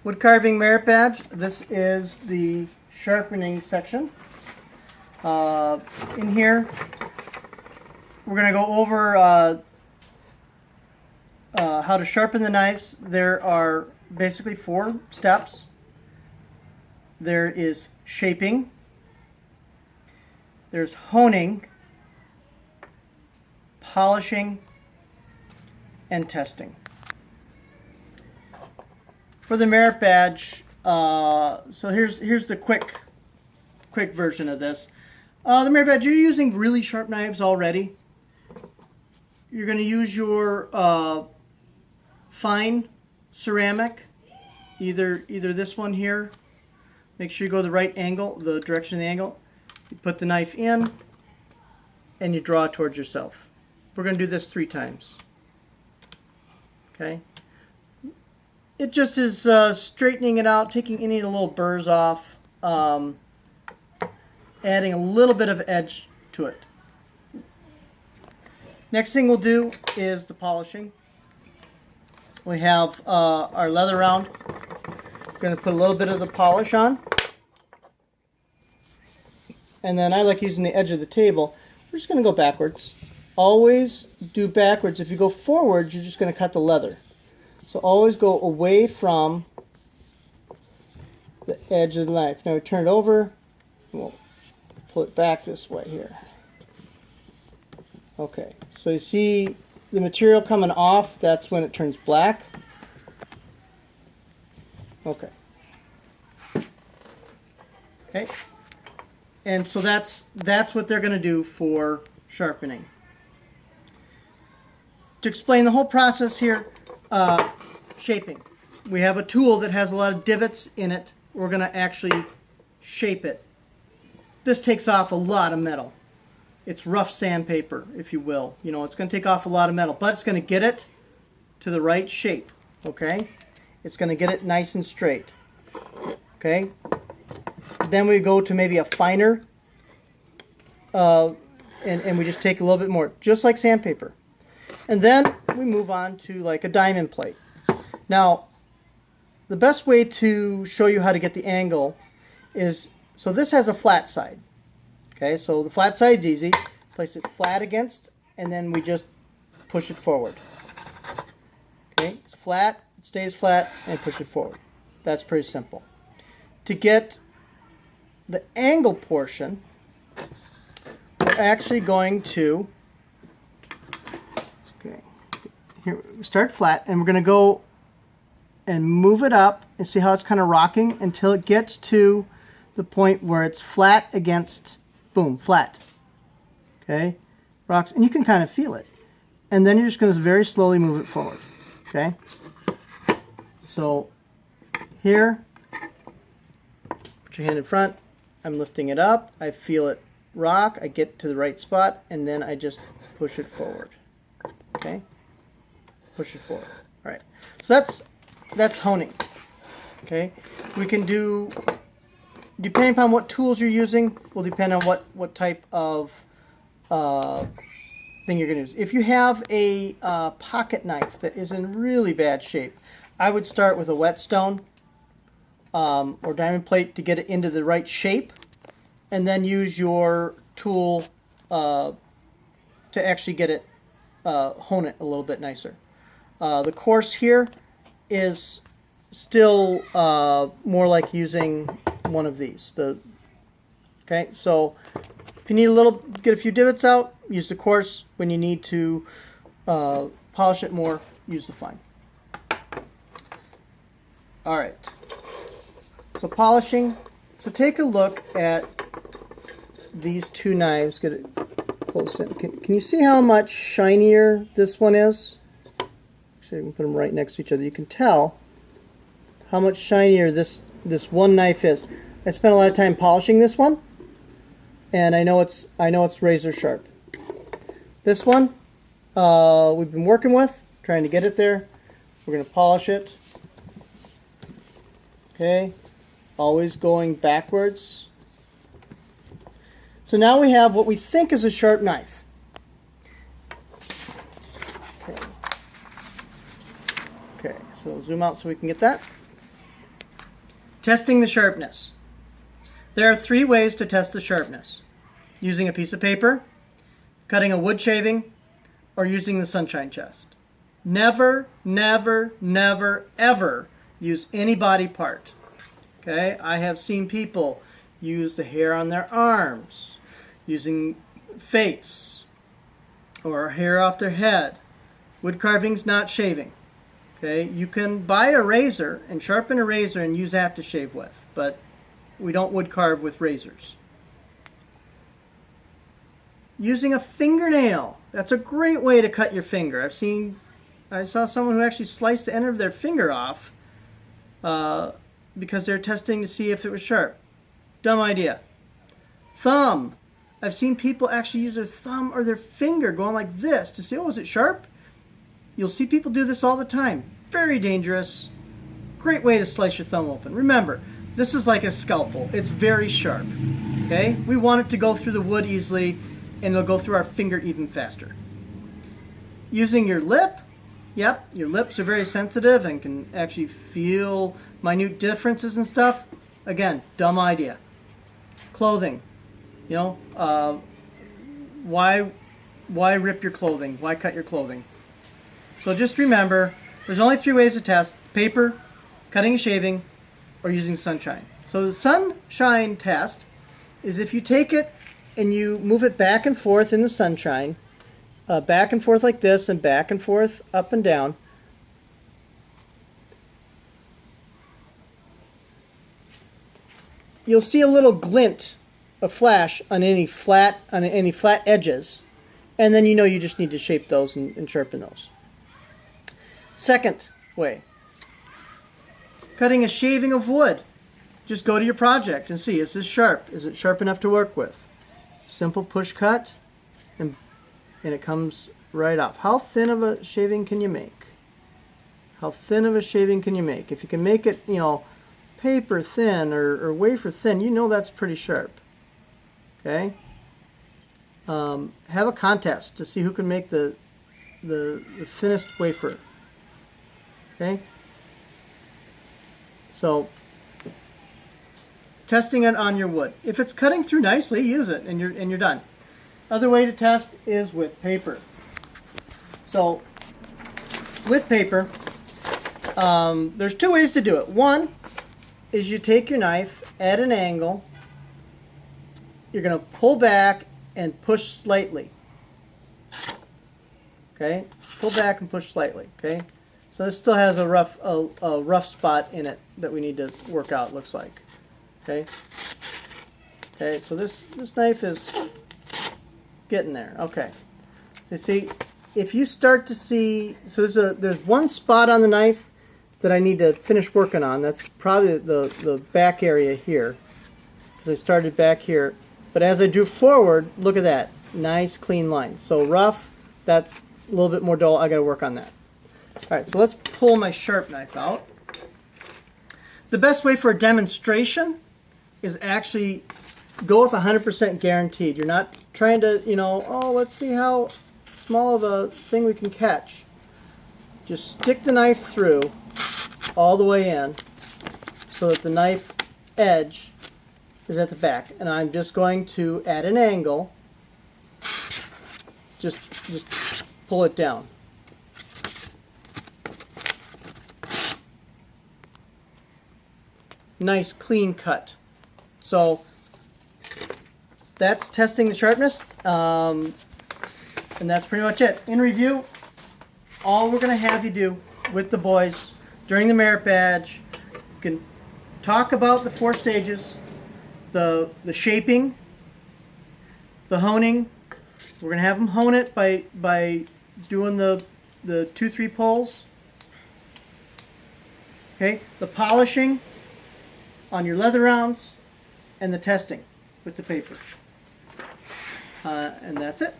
Wood carving merit badge. This is the sharpening section. In here, we're going to go over how to sharpen the knives. There are basically 4 steps. There is shaping, there's honing, polishing, and testing. For the merit badge, so here's the quick version of this. The merit badge, you're using really sharp knives already. You're going to use your fine ceramic, either this one here. Make sure you go the right angle, the direction of the angle. You put the knife in, and you draw it towards yourself. We're going to do this 3 times. Okay. It just is straightening it out, taking any of the little burrs off, adding a little bit of edge to it. Next thing we'll do is the polishing. We have our leather round. We're going to put a little bit of the polish on. And then I like using the edge of the table. We're just going to go backwards. Always do backwards. If you go forwards, you're just going to cut the leather. So always go away from the edge of the knife. Now we turn it over, and we'll pull it back this way here. Okay, so you see the material coming off, that's when it turns black. Okay. Okay. And so that's what they're going to do for sharpening. To explain the whole process here, shaping. We have a tool that has a lot of divots in it. We're going to actually shape it. This takes off a lot of metal. It's rough sandpaper, if you will. You know, it's going to take off a lot of metal, but it's going to get it to the right shape. Okay? It's going to get it nice and straight. Okay? Then we go to maybe a finer, and we just take a little bit more, just like sandpaper. And then we move on to like a diamond plate. Now, the best way to show you how to get the angle is, so this has a flat side. Okay, so the flat side's easy. Place it flat against, and then we just push it forward. Okay, it's flat, it stays flat, and push it forward. That's pretty simple. To get the angle portion, we're actually going to, okay, here we start flat, and we're going to go and move it up and see how it's kind of rocking until it gets to the point where it's flat against, boom, flat. Okay, rocks, and you can kind of feel it. And then you're just going to very slowly move it forward. Okay, so here, put your hand in front. I'm lifting it up. I feel it rock. I get to the right spot, and then I just push it forward. Okay, push it forward. All right, so that's honing. Okay, we can do, depending upon what tools you're using, will depend on what type of thing you're going to use. If you have a pocket knife that is in really bad shape, I would start with a whetstone or diamond plate to get it into the right shape, and then use your tool to actually get it, hone it a little bit nicer. The coarse here is still more like using one of these. Okay, so if you need get a few divots out, use the coarse. When you need to polish it more, use the fine. All right. So polishing. So take a look at these 2 knives. Get it close in. Can you see how much shinier this one is? Actually, I can put them right next to each other. You can tell how much shinier this one knife is. I spent a lot of time polishing this one, and I know it's razor sharp. This one we've been working with, trying to get it there. We're going to polish it. Okay, always going backwards. So now we have what we think is a sharp knife. Okay, so zoom out so we can get that. Testing the sharpness. There are 3 ways to test the sharpness: using a piece of paper, cutting a wood shaving, or using the sunshine test. Never, never, never, ever use any body part. Okay? I have seen people use the hair on their arms, using face, or hair off their head. Wood carving's not shaving. Okay? You can buy a razor and sharpen a razor and use that to shave with, but we don't wood carve with razors. Using a fingernail. That's a great way to cut your finger. I saw someone who actually sliced the end of their finger off because they're testing to see if it was sharp. Dumb idea. Thumb. I've seen people actually use their thumb or their finger going like this to see, oh, is it sharp? You'll see people do this all the time. Very dangerous. Great way to slice your thumb open. Remember, this is like a scalpel. It's very sharp. Okay? We want it to go through the wood easily, and it'll go through our finger even faster. Using your lip. Yep, your lips are very sensitive and can actually feel minute differences and stuff. Again, dumb idea. Clothing. You know, why rip your clothing? Why cut your clothing? So just remember, there's only 3 ways to test: paper, cutting and shaving, or using sunshine. So the sunshine test is if you take it and you move it back and forth in the sunshine, back and forth like this, and back and forth, up and down. You'll see a little glint, a flash on any flat edges, and then you know you just need to shape those and sharpen those. Second way, cutting a shaving of wood. Just go to your project and see, is this sharp? Is it sharp enough to work with? Simple push cut, and it comes right off. How thin of a shaving can you make? How thin of a shaving can you make? If you can make it, you know, paper thin or wafer thin, you know that's pretty sharp. Okay? Have a contest to see who can make the thinnest wafer. Okay? So, testing it on your wood. If it's cutting through nicely, use it and you're done. Other way to test is with paper. So, with paper, there's 2 ways to do it. One is you take your knife at an angle. You're going to pull back and push slightly. Okay? Pull back and push slightly. Okay? So this still has a rough spot in it that we need to work out, looks like. Okay? Okay, so this knife is getting there. Okay. So you see, if you start to see, so there's one spot on the knife that I need to finish working on. That's probably the back area here, because I started back here. But as I do forward, look at that. Nice clean line. So rough, that's a little bit more dull. I got to work on that. All right, so let's pull my sharp knife out. The best way for a demonstration is actually go with 100% guaranteed. You're not trying to, you know, oh, let's see how small of a thing we can catch. Just stick the knife through all the way in so that the knife edge is at the back. And I'm just going to, at an angle, just pull it down. Nice clean cut. So that's testing the sharpness, and that's pretty much it. In review, all we're going to have you do with the boys during the merit badge, you can talk about the 4 stages, the shaping, the honing. We're going to have them hone it by doing the 2-3 pulls. Okay, the polishing on your leather rounds, and the testing with the paper. And that's it.